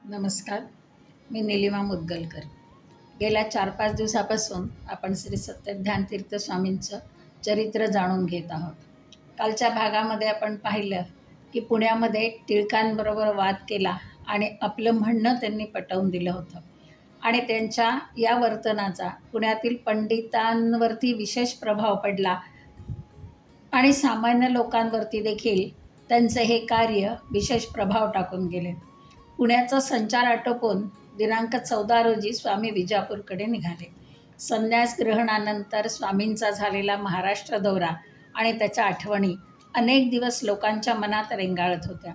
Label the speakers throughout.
Speaker 1: नमस्कार. मी निलिमा मुद्गलकर. गेल्या 4-5 दिवसापासून आपण श्री सत्यज्ञानतीर्थ स्वामींचं चरित्र जाणून घेत आहोत. कालच्या भागामध्ये आपण पाहिलं की पुण्यामध्ये टिळकांबरोबर वाद केला आणि आपलं म्हणणं त्यांनी पटवून दिलं होतं आणि त्यांच्या या वर्तनाचा पुण्यातील पंडितांवरती विशेष प्रभाव पडला आणि सामान्य लोकांवरती देखील त्यांचं हे कार्य विशेष प्रभाव टाकून गेले. पुण्याचा संचार आटोपून दिनांक 14 रोजी स्वामी विजापूरकडे निघाले. संन्यास ग्रहणानंतर स्वामींचा झालेला महाराष्ट्र दौरा आणि त्याच्या आठवणी अनेक दिवस लोकांच्या मनात रेंगाळत होत्या.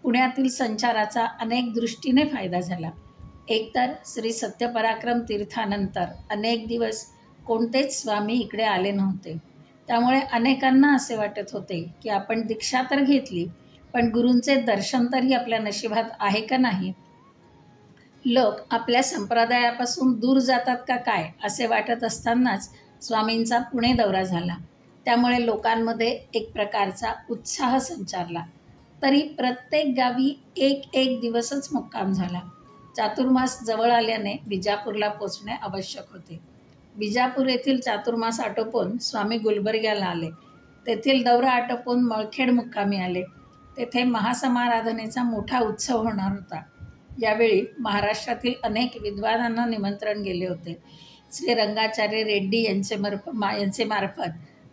Speaker 1: पुण्यातील संचाराचा अनेक दृष्टीने फायदा झाला. एकतर श्री सत्यपराक्रम तीर्थानंतर अनेक दिवस कोणतेच स्वामी इकडे आले नव्हते. त्यामुळे अनेकांना असे वाटत होते की आपण दीक्षा तर घेतली, पण गुरूंचे दर्शन तरी आपल्या नशिबात आहे का नाही. लोक आपल्या संप्रदायापासून दूर जातात का काय असे वाटत असतानाच स्वामींचा पुणे दौरा झाला. त्यामुळे लोकांमध्ये एक प्रकारचा उत्साह संचारला. तरी प्रत्येक गावी एक दिवसच मुक्काम झाला. चातुर्मास जवळ आल्याने विजापूरला पोचणे आवश्यक होते. विजापूर येथील चातुर्मास आटोपून स्वामी गुलबर्ग्याला आले. तेथील दौरा आटोपून मळखेड मुक्कामी आले. तेथे महासमाराधनेचा मोठा उत्सव होणार होता. यावेळी महाराष्ट्रातील अनेक विद्वानांना निमंत्रण गेले होते. श्री रंगाचार्य रेड्डी यांचे मार्फत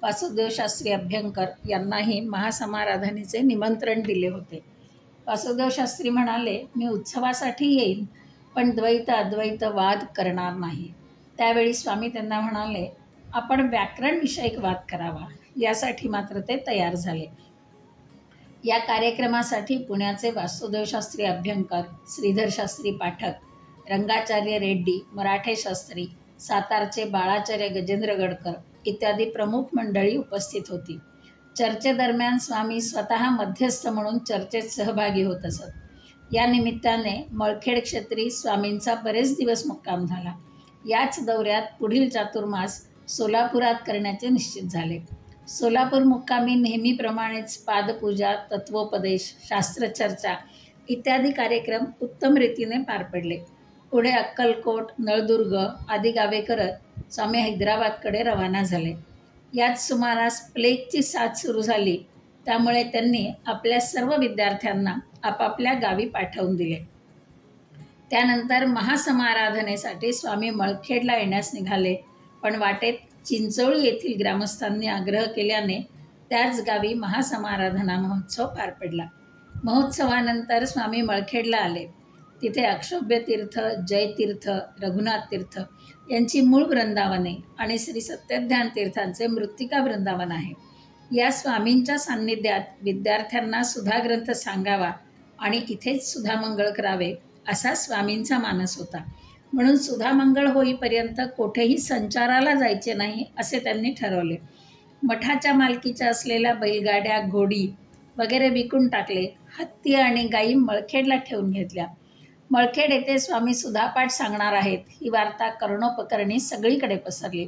Speaker 1: वासुदेव शास्त्री अभ्यंकर यांनाही महासमाराधनेचे निमंत्रण दिले होते. वासुदेव शास्त्री म्हणाले, मी उत्सवासाठी येईन, पण द्वैत अद्वैत वाद करणार नाही. त्यावेळी स्वामी त्यांना म्हणाले, आपण व्याकरणविषयक वाद करावा. यासाठी मात्र ते तयार झाले. या कार्यक्रमासाठी पुण्याचे वासुदेव शास्त्री अभ्यंकर, श्रीधर शास्त्री पाठक, रंगाचार्य रेड्डी, मराठे शास्त्री, सातारचे बाळाचार्य गजेंद्र गडकर इत्यादी प्रमुख मंडळी उपस्थित होती. चर्चेदरम्यान स्वामी स्वतः मध्यस्थ म्हणून चर्चेत सहभागी होत असत. या निमित्ताने मळखेड क्षेत्री स्वामींचा बरेच दिवस मुक्काम झाला. याच दौऱ्यात पुढील चातुर्मास सोलापुरात करण्याचे निश्चित झाले. सोलापूर मुक्कामी नेहमीप्रमाणेच पादपूजा, तत्वोपदेश, शास्त्रचर्चा इत्यादी कार्यक्रम उत्तम रीतीने पार पडले. पुढे अक्कलकोट, नळदुर्ग आदी गावे करत स्वामी हैदराबादकडे रवाना झाले. याच सुमारास प्लेगची साथ सुरू झाली. त्यामुळे त्यांनी आपल्या सर्व विद्यार्थ्यांना आपापल्या गावी पाठवून दिले. त्यानंतर महासमाराधनेसाठी स्वामी मळखेडला येण्यास निघाले, पण वाटेत चिंचोळी येथील ग्रामस्थांनी आग्रह केल्याने त्याच गावी महासमाराधना महोत्सव पार पडला. महोत्सवानंतर स्वामी मळखेडला आले. तिथे अक्षोभ्य तीर्थ, जयतीर्थ, रघुनाथ तीर्थ यांची मूळ वृंदावने आणि श्री सत्यज्ञान तीर्थांचे मृत्तिका वृंदावन आहे. या स्वामींच्या सान्निध्यात विद्यार्थ्यांना सुधाग्रंथ सांगावा आणि इथेच सुधामंगळ करावे असा स्वामींचा मानस होता. म्हणून सुधामंगळ होईपर्यंत कोठेही संचाराला जायचे नाही असे त्यांनी ठरवले. मठाच्या मालकीच्या असलेल्या बैलगाड्या, घोडी वगैरे विकून टाकले. हत्ती आणि गायी मळखेडला ठेवून घेतल्या. मळखेड येथे स्वामी सुधापाठ सांगणार आहेत ही वार्ता कर्णोपकर्णी सगळीकडे पसरली.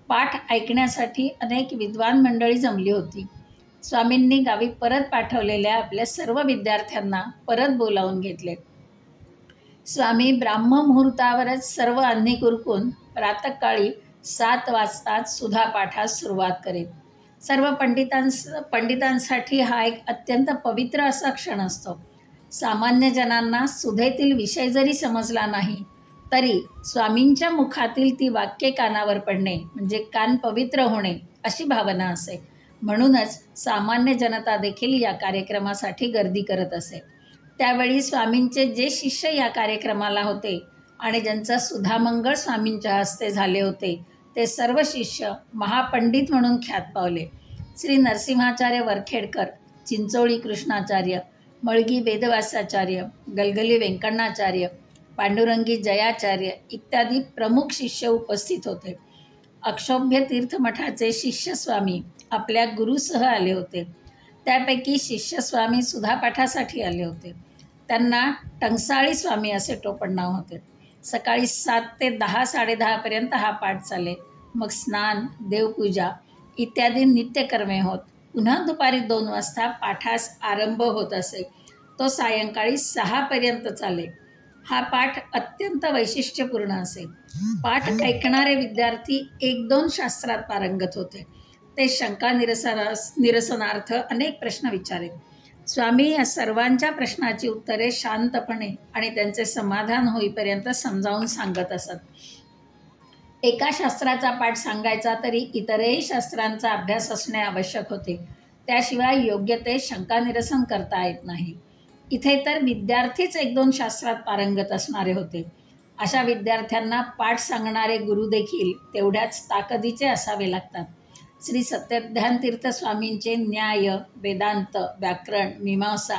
Speaker 1: पाठ ऐकण्यासाठी अनेक विद्वान मंडळी जमली होती. स्वामींनी गावी परत पाठवलेल्या आपल्या सर्व विद्यार्थ्यांना परत बोलावून घेतले. स्वामी ब्राह्ममुहूर्तावरच सर्व अन्नी उरकून प्रातःकाळी 7 वाजताच सुधापाठास सुरुवात करीत. सर्व पंडितांसाठी हा एक अत्यंत पवित्र असा क्षण असतो. सामान्य जनांना सुधेतील विषय जरी समजला नाही तरी स्वामींच्या मुखातील ती वाक्ये कानावर पडणे म्हणजे कान पवित्र होणे अशी भावना असे. म्हणूनच सामान्य जनता देखील या कार्यक्रमासाठी गर्दी करत असे. त्यावेळी स्वामींचे जे शिष्य या कार्यक्रमाला होते आणि ज्यांचा सुधामंगळ स्वामींच्या हस्ते झाले होते ते सर्व शिष्य महापंडित म्हणून ख्यात पावले. श्री नरसिंहाचार्य वरखेडकर, चिंचोळी कृष्णाचार्य, मळगी वेदव्यासाचार्य, गलगली व्यंकण्णाचार्य, पांडुरंगी जयाचार्य इत्यादी प्रमुख शिष्य उपस्थित होते. अक्षोभ्य तीर्थमठाचे शिष्य स्वामी आपल्या गुरुसह आले होते. त्यापैकी शिष्य स्वामी सुधापाठासाठी आले होते. त्यांना टंकसाळी स्वामी असे टोपण नाव होते. सकाळी 7 ते 10, 10:30 पर्यंत हा पाठ चाले. मग स्नान, देवपूजा इत्यादी नित्यकर्मे होत. पुन्हा दुपारी 2 वाजता पाठास आरंभ होत असे. तो सायंकाळी 6 पर्यंत चाले. हा पाठ अत्यंत वैशिष्ट्यपूर्ण असे. पाठ ऐकणारे विद्यार्थी 1-2 शास्त्रात पारंगत होते. ते शंका निरसनार्थ अनेक प्रश्न विचारेत. स्वामी या सर्वांच्या प्रश्नाची उत्तरे शांतपणे आणि त्यांचे समाधान होईपर्यंत समजावून सांगत असत. एका शास्त्राचा पाठ सांगायचा तरी इतरही शास्त्रांचा अभ्यास असणे आवश्यक होते. त्याशिवाय योग्य ते शंका निरसन करता येत नाही. इथे तर विद्यार्थीच 1-2 शास्त्रात पारंगत असणारे होते. अशा विद्यार्थ्यांना पाठ सांगणारे गुरु देखील तेवढ्याच ताकदीचे असावे लागतात. श्री सत्यज्ञानतीर्थ स्वामींचे न्याय, वेदांत, व्याकरण, मीमांसा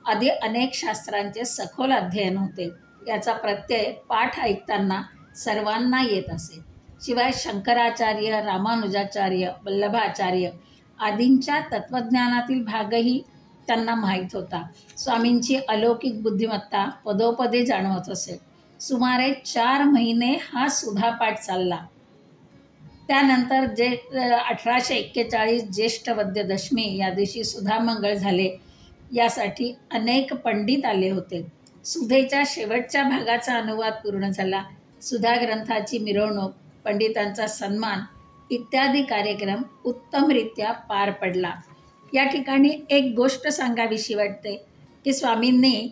Speaker 1: आदी अनेक शास्त्रांचे सखोल अध्ययन होते. याचा प्रत्यय पाठ ऐकताना सर्वांना येत असे. शिवाय शंकराचार्य, रामानुजाचार्य, वल्लभाचार्य आदींच्या तत्त्वज्ञानातील भागही त्यांना माहीत होता. स्वामींची अलौकिक बुद्धिमत्ता पदोपदी जाणवत असे. सुमारे 4 महिने हा सुधापाठ चालला. त्यानंतर 1841 ज्येष्ठ वद्य दशमी या दिवशी सुधामंगळ झाले. यासाठी अनेक पंडित आले होते. सुधेच्या शेवटच्या भागाचा अनुवाद पूर्ण झाला. सुधा ग्रंथाची मिरवणूक, पंडितांचा सन्मान इत्यादी कार्यक्रम उत्तमरित्या पार पडला. या ठिकाणी एक गोष्ट सांगावीशी वाटते की स्वामींनी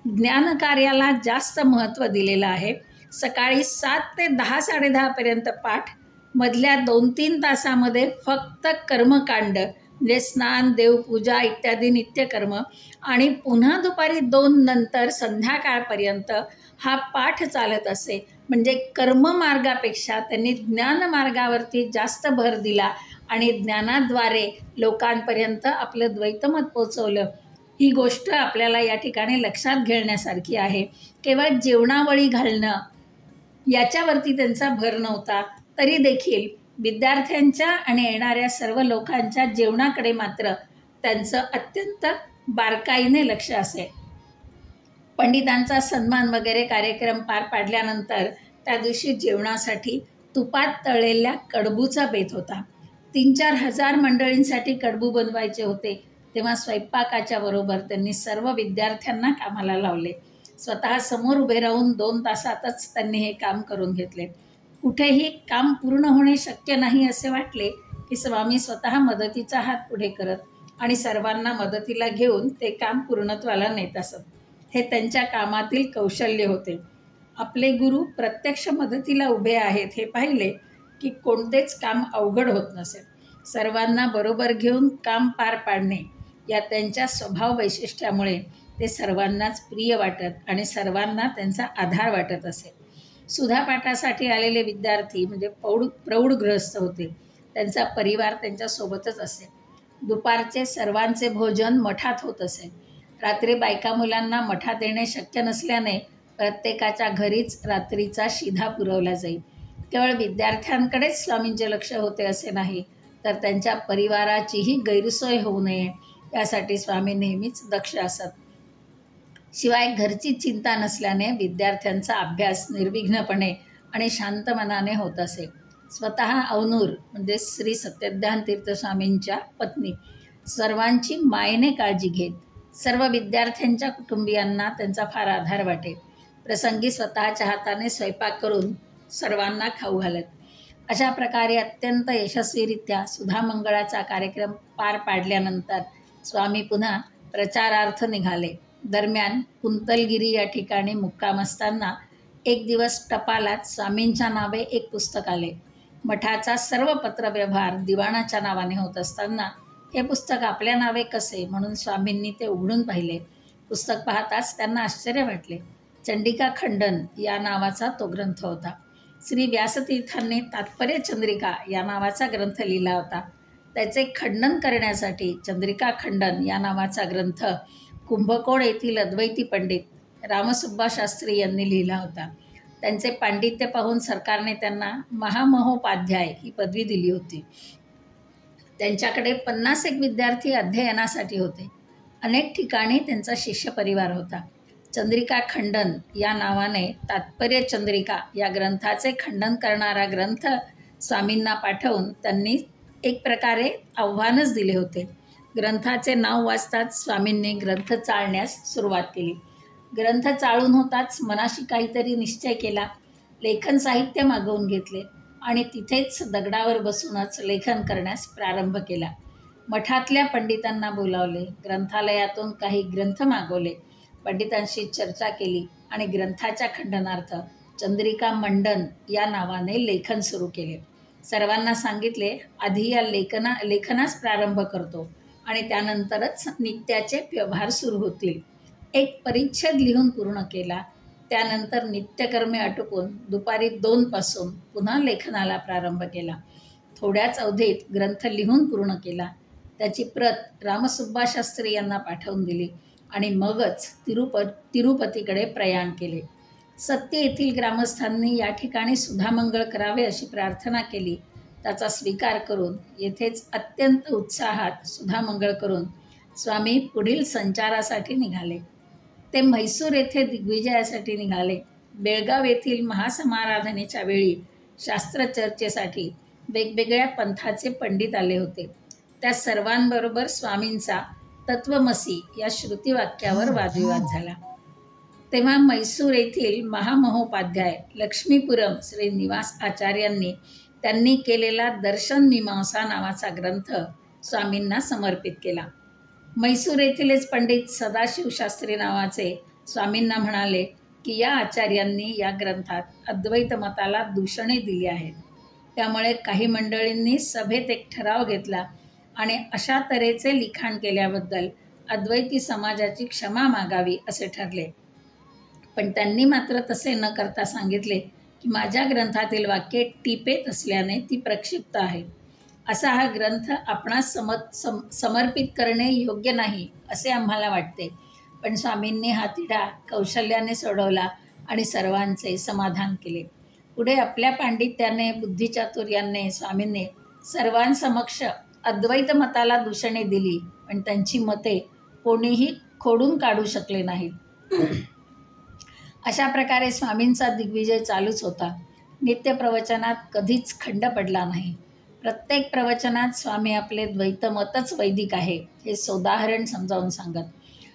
Speaker 1: ज्ञानकार्याला जास्त महत्त्व दिलेलं आहे. सकाळी 7 ते 10, 10:30 पर्यंत पाठ, मधल्या 2-3 तासामध्ये फक्त कर्मकांड म्हणजे स्नान, देवपूजा इत्यादी नित्यकर्म, आणि पुन्हा दुपारी 2 नंतर संध्याकाळपर्यंत हा पाठ चालत असे. म्हणजे कर्ममार्गापेक्षा त्यांनी ज्ञानमार्गावरती जास्त भर दिला आणि ज्ञानाद्वारे लोकांपर्यंत आपलं द्वैतमत पोचवलं. ही गोष्ट आपल्याला या ठिकाणी लक्षात घेण्यासारखी आहे. केवळ जेवणावळी घालणं याच्यावरती त्यांचा भर नव्हता, तरी देखील विद्यार्थ्यांच्या आणि येणाऱ्या सर्व लोकांच्या जेवणाकडे मात्र त्यांचं अत्यंत बारकाईने लक्ष असे. पंडितांचा सन्मान वगैरे कार्यक्रम पार पाडल्यानंतर त्या दिवशी जेवणासाठी तुपात तळलेल्या कडबूचा बेत होता. 3-4 हजार मंडळींसाठी कडबू बनवायचे होते. तेव्हा स्वयंपाकाच्या बरोबर त्यांनी सर्व विद्यार्थ्यांना कामाला लावले. स्वतः समोर उभे राहून 2 तासातच त्यांनी हे काम करून घेतले. कुठेही काम पूर्ण होणे शक्य नाही असे वाटले की स्वामी स्वतः मदतीचा हात पुढे करत आणि सर्वांना मदतीला घेऊन ते काम पूर्णत्वाला नेत असत. हे त्यांच्या कामातील कौशल्य होते. आपले गुरु प्रत्यक्ष मदतीला उभे आहेत हे पाहिले की कोणतेच काम अवघड होत नसे. सर्वांना बरोबर घेऊन काम पार पाडणे या त्यांच्या स्वभाव वैशिष्ट्यामुळे ते सर्वांनाच प्रिय वाटत आणि सर्वांना त्यांचा आधार वाटत असे. सुधापाठासाठी आलेले विद्यार्थी म्हणजे प्रौढ गृहस्थ होते. त्यांचा परिवार त्यांच्यासोबतच असे. दुपारचे सर्वांचे भोजन मठात होत असे. रात्री बायका मुलांना मठात येणे शक्य नसल्याने प्रत्येकाच्या घरीच रात्रीचा शिधा पुरवला जाई. केवळ विद्यार्थ्यांकडेच स्वामींचे लक्ष होते असे नाही, तर त्यांच्या परिवाराचीही गैरसोय होऊ नये यासाठी स्वामी नेहमीच दक्ष असत. शिवाय घरची चिंता नसल्याने विद्यार्थ्यांचा अभ्यास निर्विघ्नपणे आणि शांत मनाने होत असे. स्वतः अवनूर म्हणजे श्री सत्यज्ञानतीर्थ स्वामींच्या पत्नी सर्वांची मायेने काळजी घेत. सर्व विद्यार्थ्यांच्या कुटुंबियांना त्यांचा फार आधार वाटे. प्रसंगी स्वतःच्या हाताने स्वयंपाक करून सर्वांना खाऊ घालत. अशा प्रकारे अत्यंत यशस्वीरित्या सुधामंगळाचा कार्यक्रम पार पाडल्यानंतर स्वामी पुन्हा प्रचारार्थ निघाले. दरम्यान कुंतलगिरी या ठिकाणी मुक्काम असताना एक दिवस टपालात स्वामींच्या नावे एक पुस्तक आले. मठाचा सर्व पत्रव्यवहार दिवाणाच्या नावाने होत असताना हे पुस्तक आपल्या नावे कसे म्हणून स्वामींनी ते उघडून पाहिले. पुस्तक पाहताच त्यांना आश्चर्य वाटले. चंडिका खंडन या नावाचा तो ग्रंथ होता. श्री व्यासतीर्थांनी तात्पर्य चंद्रिका या नावाचा ग्रंथ लिहिला होता. त्याचे खंडन करण्यासाठी चंद्रिका खंडन या नावाचा ग्रंथ कुंभकोण येथील अद्वैती पंडित रामसुब्बा शास्त्री यांनी लिहिला होता. त्यांचे पांडित्य पाहून सरकारने त्यांना महामहोपाध्याय ही पदवी दिली होती. त्यांच्याकडे 50 विद्यार्थी अध्ययनासाठी होते. अनेक ठिकाणी त्यांचा शिष्य परिवार होता. चंद्रिका खंडन या नावाने तात्पर्य चंद्रिका या ग्रंथाचे खंडन करणारा ग्रंथ स्वामींना पाठवून त्यांनी एक प्रकारे आव्हानच दिले होते. ग्रंथाचे नाव वाचताच स्वामींनी ग्रंथ चाळण्यास सुरुवात केली. ग्रंथ चाळून होताच मनाशी काहीतरी निश्चय केला. लेखन साहित्य मागवून घेतले आणि तिथेच दगडावर बसूनच लेखन करण्यास प्रारंभ केला. मठातल्या पंडितांना बोलावले, ग्रंथालयातून काही ग्रंथ मागवले, पंडितांशी चर्चा केली आणि ग्रंथाच्या खंडनार्थ चंद्रिका मंडन या नावाने लेखन सुरू केले. सर्वांना सांगितले, आधी या लेखनास प्रारंभ करतो आणि त्यानंतरच नित्याचे व्यवहार सुरू होतील. एक परिच्छेद लिहून पूर्ण केला. त्यानंतर नित्यकर्मे आटोपून दुपारी 2 पासून पुन्हा लेखनाला प्रारंभ केला. थोड्याच अवधीत ग्रंथ लिहून पूर्ण केला. त्याची प्रत रामसुब्बा शास्त्री यांना पाठवून दिली आणि मगच तिरुपतीकडे प्रयाण केले. सत्य येथील ग्रामस्थांनी या ठिकाणी सुधामंगळ करावे अशी प्रार्थना केली. त्याचा स्वीकार करून येथेच अत्यंत उत्साहात सुधामंगळ करून स्वामी पुढील संचारासाठी निघाले. ते म्हैसूर येथे दिग्विजयासाठी निघाले. बेळगाव येथील महासमाराधनेच्या वेळी शास्त्रचर्चेसाठी वेगवेगळ्या पंथाचे पंडित आले होते. त्या सर्वांबरोबर स्वामींचा तत्वमसी या श्रुतिवाक्यावर वादविवाद झाला. तेव्हा म्हैसूर येथील महामहोपाध्याय लक्ष्मीपुरम श्रीनिवास आचार्यांनी त्यांनी केलेला दर्शन मीमांसा नावाचा ग्रंथ स्वामींना समर्पित केला. म्हैसूर येथीलच पंडित सदाशिव शास्त्री नावाचे स्वामींना म्हणाले की या आचार्यांनी या ग्रंथात अद्वैत मताला दूषणे दिली आहेत. त्यामुळे काही मंडळींनी सभेत एक ठराव घेतला आणि अशा तऱ्हेचे लिखाण केल्याबद्दल अद्वैती समाजाची क्षमा मागावी असे ठरले. पण त्यांनी मात्र तसे न करता सांगितले की माझ्या ग्रंथातील वाक्ये टिपेत असल्याने ती प्रक्षिप्त आहेत. असा हा ग्रंथ आपणास समर्पित करणे योग्य नाही असे आम्हाला वाटते. पण स्वामींनी हा तिढा कौशल्याने सोडवला आणि सर्वांचे समाधान केले. पुढे आपल्या पांडित्याने बुद्धिचातुर्याने स्वामींनी सर्वांसमक्ष अद्वैत मताला दूषणे दिली, पण त्यांची मते कोणीही खोडून काढू शकले नाहीत. अशा प्रकारे स्वामींचा दिग्विजय चालूच होता. नित्य प्रवचनात कधीच खंड पडला नाही. प्रत्येक प्रवचनात स्वामी आपले द्वैतमतच वैदिक आहे हे सोदाहरण समजावून सांगत.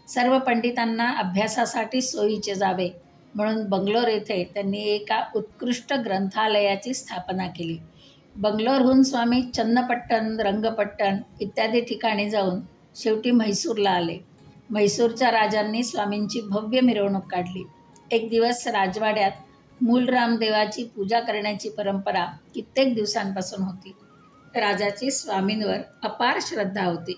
Speaker 1: सर्व पंडितांना अभ्यासासाठी सोयीचे जावे म्हणून बंगलोर येथे त्यांनी एका उत्कृष्ट ग्रंथालयाची स्थापना केली. बंगलोरहून स्वामी चन्नपट्टण, रंगपट्टण इत्यादी ठिकाणी जाऊन शेवटी म्हैसूरला आले. म्हैसूरच्या राजांनी स्वामींची भव्य मिरवणूक काढली. एक दिवस राजवाड्यात मूलरामदेवाची पूजा करण्याची परंपरा कित्येक दिवसांपासून होती. राजाची स्वामींवर अपार श्रद्धा होती.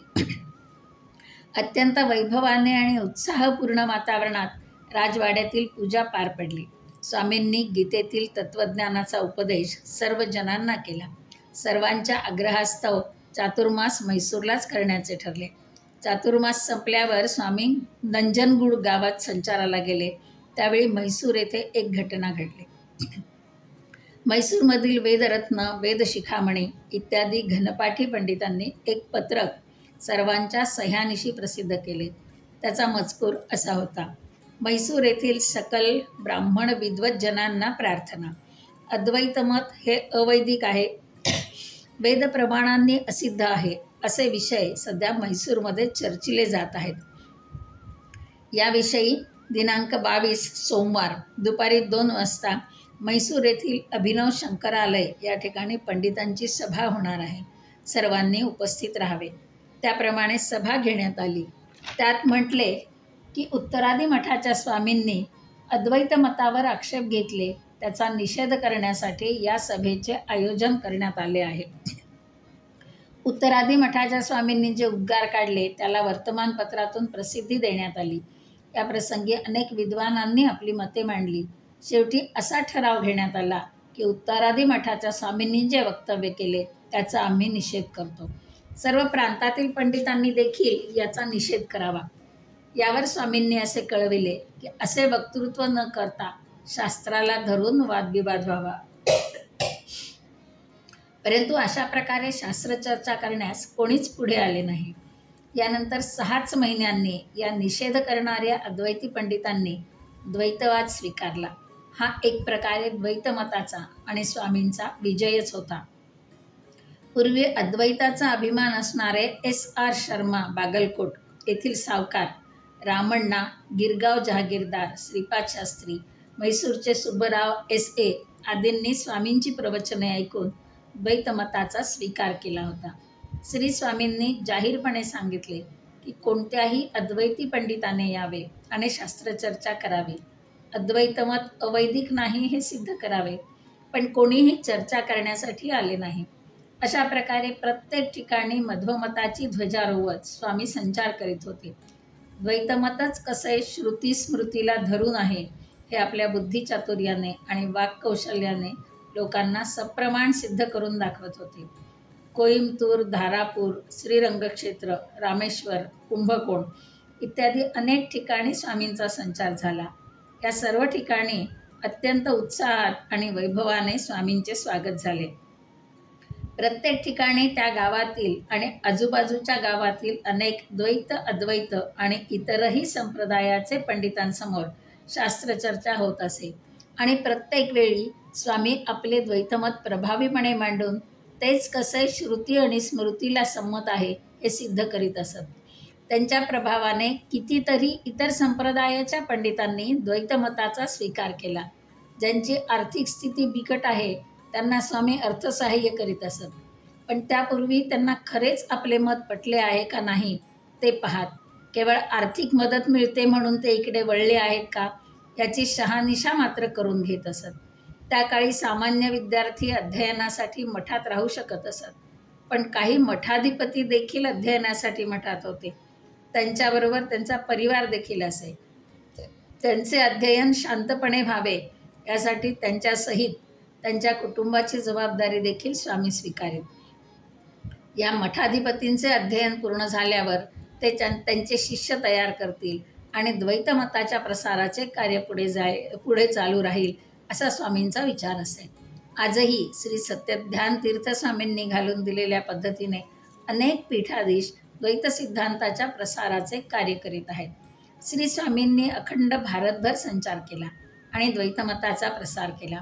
Speaker 1: अत्यंत वैभवाने आणि उत्साहपूर्ण वातावरणात राजवाड्यातील पूजा पार पडली. स्वामींनी गीतेतील तत्त्वज्ञानाचा उपदेश सर्व जनांना केला. सर्वांच्या आग्रहास्तव चातुर्मास म्हैसूरलाच करण्याचे ठरले. चातुर्मास संपल्यावर स्वामी नंजनगूड गावात संचाराला गेले. त्यावेळी म्हैसूर येथे एक घटना घडली. म्हैसूरमधील वेदरत्न, वेदशिखामणी इत्यादी घनपाठी पंडितांनी एक पत्रक सर्वांच्या सह्यानिशी प्रसिद्ध केले. त्याचा मजकूर असा होता: म्हैसूर येथील सकल ब्राह्मण विद्वत जनांना प्रार्थना. अद्वैत मत हे अवैदिक आहे, वेदप्रमाणांनी असिद्ध आहे असे विषय सध्या म्हैसूरमध्ये चर्चिले जात आहेत. याविषयी दिनांक 22 सोमवार दुपारी 2 वाजता म्हैसूर येथील अभिनव शंकरालय या ठिकाणी पंडितांची सभा होणार आहे. सर्वांनी उपस्थित राहावे. त्याप्रमाणे सभा घेण्यात आली. त्यात म्हटले की उत्तरादी मठाच्या स्वामींनी अद्वैत मतावर आक्षेप घेतले, त्याचा निषेध करण्यासाठी या सभेचे आयोजन करण्यात आले आहे. उत्तरादी मठाच्या स्वामींनी जे उद्गार काढले त्याला वर्तमानपत्रातून प्रसिद्धी देण्यात आली. या प्रसंगी अनेक विद्वानांनी आपली मते मांडली. शेवटी असा ठराव घेण्यात आला की उत्तरादी मठाच्या स्वामींनी जे वक्तव्य केले त्याचा आम्ही निषेध करतो. सर्व प्रांतातील पंडितांनी देखील याचा निषेध करावा. यावर स्वामींनी असे कळविले की असे वक्तृत्व न करता शास्त्राला धरून वादविवाद व्हावा. परंतु अशा प्रकारे शास्त्रचर्चा करण्यास कोणीच पुढे आले नाही. यानंतर 6 महिन्यांनी या निषेध करणाऱ्या अद्वैती पंडितांनी द्वैतवाद स्वीकारला. हा एक प्रकारे द्वैतमताचा आणि स्वामींचा विजयच होता. पूर्वी अद्वैताचा अभिमान असणारे S.R. शर्मा बागलकोट येथील सावकार रामण्णा, गिरगाव जहागीरदार, श्रीपाद शास्त्री, म्हैसूरचे सुब्बराव S.A. आदींनी स्वामींची प्रवचने ऐकून द्वैतमताचा स्वीकार केला होता. श्री स्वामींनी जाहीरपणे सांगितले की कोणत्याही अद्वैती पंडिताने यावे आणि शास्त्रचर्चा करावी. अद्वैतमत अवैदिक नाही हे सिद्ध करावे, पण कोणीही चर्चा करण्यासाठी आले नाही. अशा प्रकारे प्रत्येक ठिकाणी मध्वमताची ध्वजा रोवत स्वामी संचार करीत होते. द्वैतमतच कसे श्रुती स्मृतीला धरून आहे हे आपल्या बुद्धिचातुर्याने आणि वाक्कौशल्याने लोकांना सप्रमाण सिद्ध करून दाखवत होते. कोईम्बतूर, धारापूर, श्रीरंगक्षेत्र, रामेश्वर, कुंभकोण इत्यादी अनेक ठिकाणी स्वामींचा संचार झाला. या सर्व ठिकाणी अत्यंत उत्साहात आणि वैभवाने स्वामींचे स्वागत झाले. प्रत्येक ठिकाणी त्या गावातील आणि आजूबाजूच्या गावातील अनेक द्वैत, अद्वैत आणि इतरही संप्रदायाचे पंडितांसमोर शास्त्रचर्चा होत असे आणि प्रत्येक वेळी स्वामी आपले द्वैतमत प्रभावीपणे मांडून तेच कसे श्रुती आणि स्मृतीला संमत आहे हे सिद्ध करीत असत. त्यांच्या प्रभावाने कितीतरी इतर संप्रदायाच्या पंडितांनी द्वैतमताचा स्वीकार केला. ज्यांची आर्थिक स्थिती बिकट आहे त्यांना स्वामी अर्थसहाय्य करीत असत, पण त्यापूर्वी त्यांना खरेच आपले मत पटले आहे का नाही ते पाहत. केवळ आर्थिक मदत मिळते म्हणून ते इकडे वळले आहेत का याची शहानिशा मात्र करून घेत असत. त्या काळी सामान्य विद्यार्थी अध्ययनासाठी मठात राहू शकत असत, पण काही मठाधिपती देखील अध्ययनासाठी मठात होते. त्यांच्याबरोबर त्यांचा परिवार देखील असे. त्यांचे अध्ययन शांतपणे व्हावे यासाठी त्यांच्यासहित त्यांच्या कुटुंबाची जबाबदारी देखील स्वामी स्वीकारेत. या मठाधिपतींचे अध्ययन पूर्ण झाल्यावर ते त्यांचे शिष्य तयार करतील आणि द्वैतमताच्या प्रसाराचे कार्य पुढे चालू राहील असा स्वामींचा विचार असे. आजही श्री सत्यज्ञान तीर्थ स्वामींनी घालून दिलेल्या पद्धतीने अनेक पीठाधीश द्वैत सिद्धांताच्या प्रसाराचे कार्य करीत आहेत. श्री स्वामींनी अखंड भारतभर संचार केला आणि द्वैतमताचा प्रसार केला.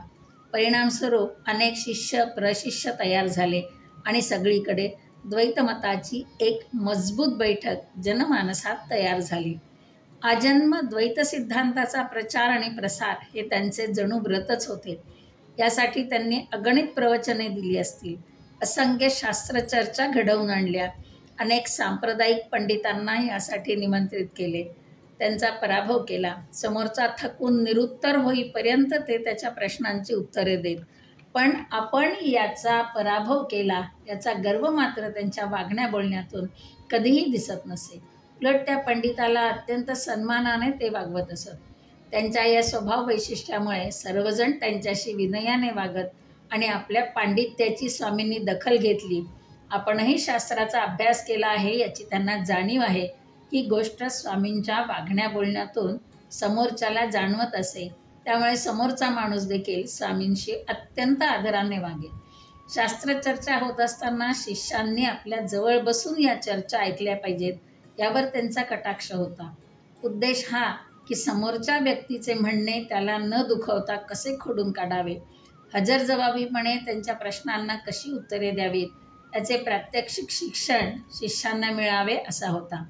Speaker 1: परिणामस्वरूप अनेक शिष्य प्रशिष्य तयार झाले आणि सगळीकडे द्वैतमताची एक मजबूत बैठक जनमानसात तयार झाली. आजन्म द्वैत सिद्धांताचा प्रचार आणि प्रसार हे त्यांचे जणू व्रतच होते. यासाठी त्यांनी अगणित प्रवचने दिली असतील, असंख्य शास्त्रचर्चा घडवून आणल्या, अनेक सांप्रदायिक पंडितांना यासाठी निमंत्रित केले, त्यांचा पराभव केला. समोरचा थकून निरुत्तर होईपर्यंत ते त्याच्या प्रश्नांची उत्तरे देत, पण आपण याचा पराभव केला याचा गर्व मात्र त्यांच्या वागण्या बोलण्यातून कधीही दिसत नसे. उलट त्या पंडिताला अत्यंत सन्मानाने ते वागवत असत. त्यांच्या या स्वभाव वैशिष्ट्यामुळे सर्वजण त्यांच्याशी विनयाने वागत आणि आपल्या पांडित्याची स्वामींनी दखल घेतली. आपणही शास्त्राचा अभ्यास केला आहे याची त्यांना जाणीव आहे ही गोष्ट स्वामींच्या वागण्या बोलण्यातून समोरच्याला जाणवत असे. त्यामुळे समोरचा माणूस देखील स्वामींशी अत्यंत आदराने वागे. शास्त्रचर्चा होत असताना शिष्यांनी आपल्या जवळ बसून या चर्चा ऐकल्या पाहिजेत यावर त्यांचा कटाक्ष होता. उद्देश हा की समोरच्या व्यक्तीचे म्हणणे त्याला न दुखवता कसे खोडून काढावे, हजरजबाबीपणे त्यांच्या प्रश्नांना कशी उत्तरे द्यावीत याचे प्रात्यक्षिक शिक्षण शिष्यांना मिळावे असा होता.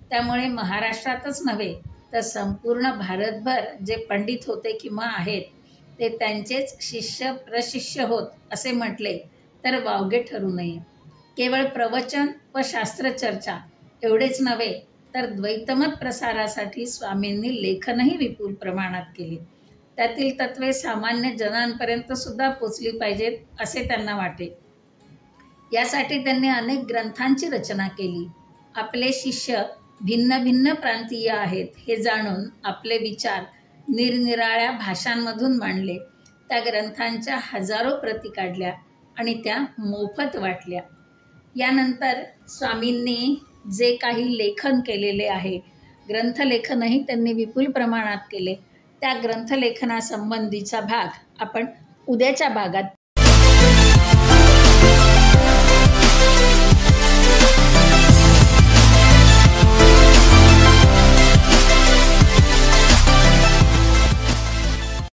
Speaker 1: त्यामुळे महाराष्ट्रातच नव्हे तर संपूर्ण भारतभर जे पंडित होते किंवा आहेत ते त्यांचेच शिष्य प्रशिष्य होत असे म्हटले तर वावगे ठरू नये. केवळ प्रवचन व शास्त्रचर्चा एवढेच नव्हे तर द्वैतमत प्रसारासाठी स्वामींनी लेखनही विपुल प्रमाणात केले. त्यातील तत्वे सामान्य जनांपर्यंत सुद्धा पोचली पाहिजेत असे त्यांना वाटे. यासाठी त्यांनी अनेक ग्रंथांची रचना केली. आपले शिष्य भिन्न भिन्न प्रांतीय आहेत हे जाणून आपले विचार निरनिराळ्या भाषांमधून मांडले. त्या ग्रंथांच्या हजारो प्रती काढल्या आणि त्या मोफत वाटल्या. यानंतर स्वामींनी जे काही लेखन केलेले आहे, ग्रंथलेखनही त्यांनी विपुल प्रमाणात केले. त्या ग्रंथलेखनासंबंधीचा भाग आपण उद्याच्या भागात